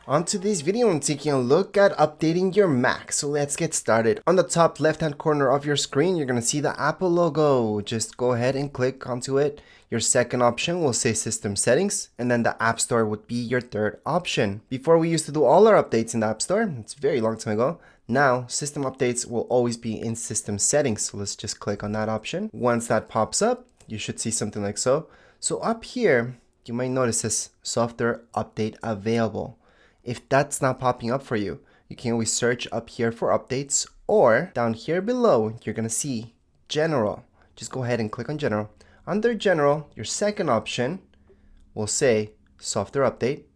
On today's video, I'm taking a look at updating your Mac. So let's get started. On the top left hand corner of your screen, you're going to see the Apple logo. Just go ahead and click onto it. Your second option will say System Settings, and then the App Store would be your third option. Before, we used to do all our updates in the App Store. It's a very long time ago. Now, system updates will always be in System Settings. So let's just click on that option. Once that pops up, you should see something like so. So up here, you might notice this Software Update Available. If that's not popping up for you, you can always search up here for updates, or down here below, you're going to see General. Just go ahead and click on General. Under General, your second option will say Software Update.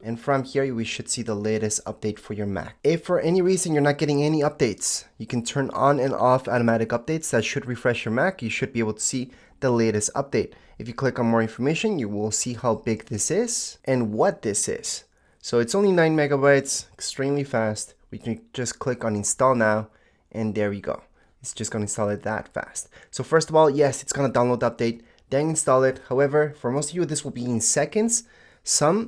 And from here, we should see the latest update for your Mac. If for any reason you're not getting any updates, you can turn on and off automatic updates. That should refresh your Mac. You should be able to see the latest update. If you click on more information, you will see how big this is and what this is. So it's only 9 megabytes, extremely fast. We can just click on install now, and there we go. It's just gonna install it that fast. So first of all, yes, it's gonna download the update, then install it. However, for most of you, this will be in seconds.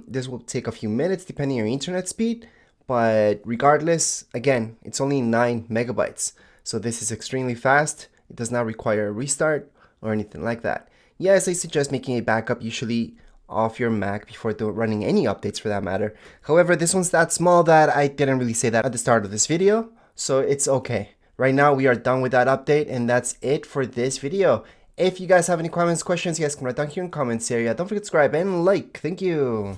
This will take a few minutes depending on your internet speed, but regardless, again, it's only 9 megabytes. So this is extremely fast. It does not require a restart or anything like that. Yes, I suggest making a backup usually off your Mac before running any updates for that matter. However, this one's that small that I didn't really say that at the start of this video, so it's okay. Right now we are done with that update, and that's it for this video. If you guys have any comments, questions, you guys can write down here in the comments area. Don't forget to subscribe and like. Thank you.